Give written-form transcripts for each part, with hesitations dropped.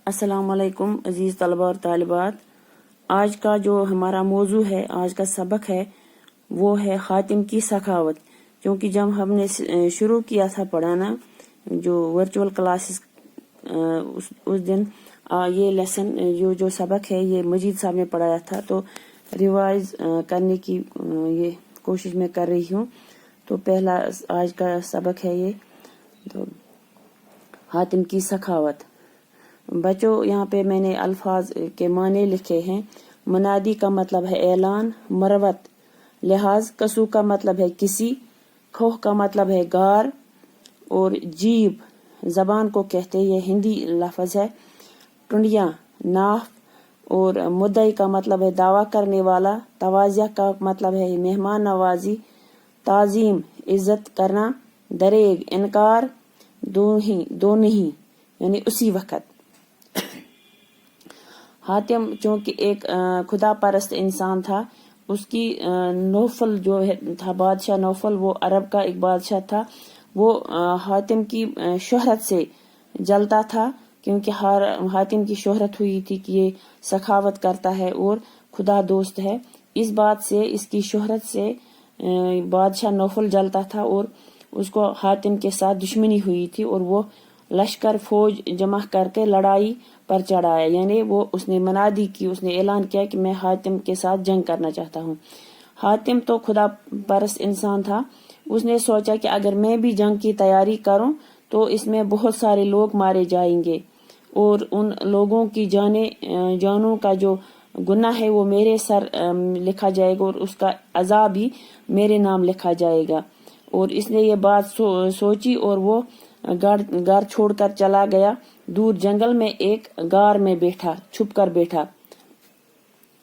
अस्सलाम वालेकुम अजीज तलबा और तालिबात। आज का जो हमारा मौजू है, आज का सबक है, वो है खातिम की सखावत। क्योंकि जब हमने शुरू किया था पढ़ाना जो वर्चुअल क्लासेस, उस दिन ये लेसन जो सबक है ये मजीद साहब ने पढ़ाया था, तो रिवाइज करने की ये कोशिश मैं कर रही हूँ। तो पहला आज का सबक है ये, तो खातिम की सखावत। बच्चों, यहाँ पे मैंने अल्फाज के माने लिखे हैं। मुनादी का मतलब है ऐलान, मरवत लिहाज, कसू का मतलब है किसी, खोह का मतलब है गार, और जीब जबान को कहते हैं, ये हिंदी लफ्ज है। टुंडिया नाफ, और मुद्दई का मतलब है दावा करने वाला। तवाज़िया का मतलब है मेहमान नवाजी। ताजीम इज्जत करना। दरेग इनकार। दो नहीं यानी उसी वक्त। हातिम चूंकि एक खुदा परस्त इंसान था, उसकी नौफल जो है था बादशाह नौफल, वो अरब का एक बादशाह था। वो हातिम की शोहरत से जलता था, क्योंकि हातिम की शोहरत हुई थी कि ये सखावत करता है और खुदा दोस्त है। इस बात से, इसकी शोहरत से बादशाह नौफल जलता था और उसको हातिम के साथ दुश्मनी हुई थी, और वो लश्कर फौज जमा करके लड़ाई पर चढ़ाया। यानी वो उसने मनादी की, उसने ऐलान किया कि मैं हातिम के साथ जंग करना चाहता हूँ। हातिम तो खुदा परस्त इंसान था। उसने सोचा कि अगर मैं भी जंग की तैयारी करूं तो इसमें बहुत सारे लोग मारे जाएंगे, और उन लोगों की जानों का जो गुनाह है वो मेरे सर लिखा जाएगा, और उसका अज़ाब भी मेरे नाम लिखा जाएगा। और इसने ये बात सोची, और वो गार छोड़कर चला गया। दूर जंगल में एक गार में बैठा, छुप कर बैठा।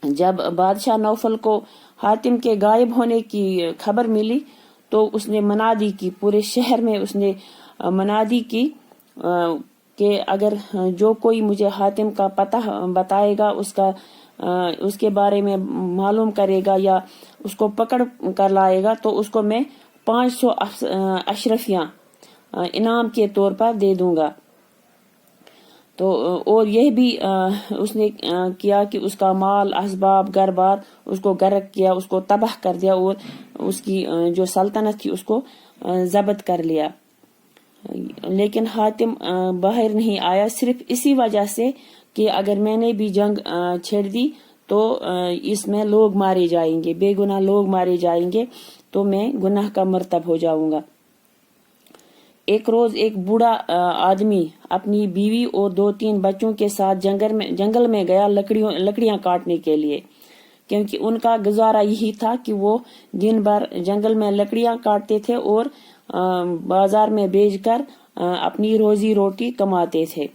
जब बादशाह नौफल को हातिम के गायब होने की खबर मिली, तो उसने मनादी की, पूरे शहर में उसने मनादी की कि अगर जो कोई मुझे हातिम का पता बताएगा, उसके बारे में मालूम करेगा या उसको पकड़ कर लाएगा, तो उसको मैं 500 अशरफियां इनाम के तौर पर दे दूंगा। तो और यह भी उसने किया कि उसका माल, असबाब, घर बार उसको गर्क किया, उसको तबाह कर दिया, और उसकी जो सल्तनत थी उसको जब्त कर लिया। लेकिन हातिम बाहर नहीं आया, सिर्फ इसी वजह से कि अगर मैंने भी जंग छेड़ दी तो इसमें लोग मारे जाएंगे, बेगुनाह लोग मारे जाएंगे, तो मैं गुनाह का मर्तब हो जाऊंगा। एक रोज एक बूढ़ा आदमी अपनी बीवी और 2-3 बच्चों के साथ जंगल में गया लकड़ियां काटने के लिए, क्योंकि उनका गुजारा यही था कि वो दिन भर जंगल में लकड़ियां काटते थे और बाजार में बेचकर अपनी रोजी रोटी कमाते थे।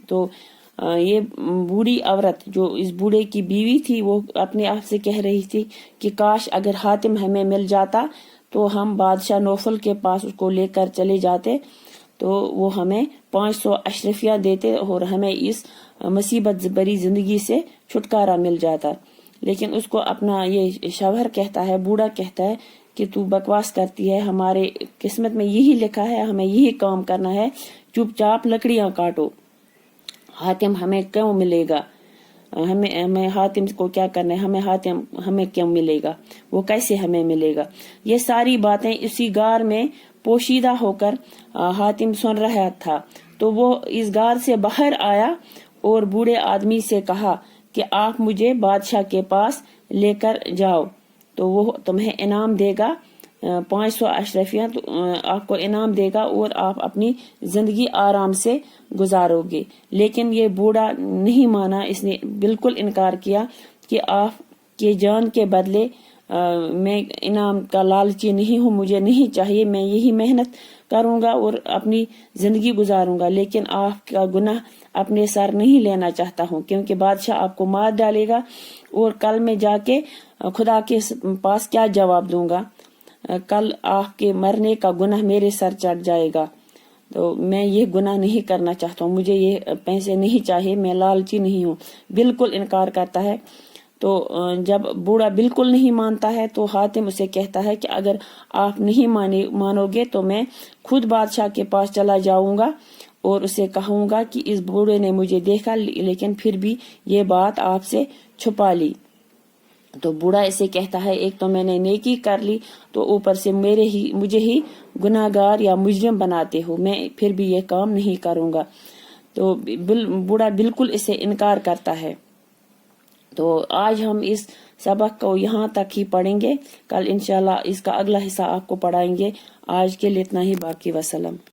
तो ये बूढ़ी औरत, जो इस बूढ़े की बीवी थी, वो अपने आप से कह रही थी कि काश अगर हातिम हमें मिल जाता तो हम बादशाह नौफल के पास उसको लेकर चले जाते, तो वो हमें 500 अशरफियां देते और हमें इस मुसीबत भरी जिंदगी से छुटकारा मिल जाता। लेकिन उसको अपना ये शौहर कहता है, बूढ़ा कहता है कि तू बकवास करती है, हमारे किस्मत में यही लिखा है, हमें यही काम करना है, चुपचाप लकड़ियां काटो, हातिम हमें क्यों मिलेगा, हमें हातिम को क्या करना है, हमें क्यों मिलेगा, वो कैसे हमें मिलेगा। ये सारी बातें इसी गार में पोशीदा होकर हातिम सुन रहा था। तो वो इस गार से बाहर आया और बूढ़े आदमी से कहा कि आप मुझे बादशाह के पास लेकर जाओ, तो वो तुम्हें इनाम देगा, 500 अशरफियां आपको इनाम देगा, और आप अपनी जिंदगी आराम से गुजारोगे। लेकिन ये बूढ़ा नहीं माना, इसने बिल्कुल इनकार किया कि आपके जान के बदले मैं इनाम का लालची नहीं हूँ, मुझे नहीं चाहिए, मैं यही मेहनत करूंगा और अपनी जिंदगी गुजारूंगा, लेकिन आपका गुनाह अपने सर नहीं लेना चाहता हूँ, क्योंकि बादशाह आपको मार डालेगा और कल मैं जाके खुदा के पास क्या जवाब दूंगा, कल आपके मरने का गुनाह मेरे सर चढ़ जाएगा। तो मैं ये गुनाह नहीं करना चाहता हूँ, मुझे ये पैसे नहीं चाहिए, मैं लालची नहीं हूँ। बिल्कुल इनकार करता है। तो जब बूढ़ा बिल्कुल नहीं मानता है तो हातिम उसे कहता है कि अगर आप नहीं मानोगे तो मैं खुद बादशाह के पास चला जाऊंगा اور اسے کہوں گا کہ اس بوڑھے نے مجھے دیکھا لیکن پھر بھی یہ بات آپ سے چھپا لی۔ تو بوڑھا اسے کہتا ہے ایک تو میں نے نیکی کر لی تو اوپر سے مجھے ہی گناہگار یا مجرم بناتے ہو، میں پھر بھی یہ کام نہیں کروں گا۔ تو بوڑھا بالکل اسے انکار کرتا ہے۔ تو آج ہم اس سبق کو یہاں تک ہی پڑھیں گے، کل انشاءاللہ اس کا اگلا حصہ آپ کو پڑھائیں گے۔ آج کے لیے اتنا ہی، باقی وسلام۔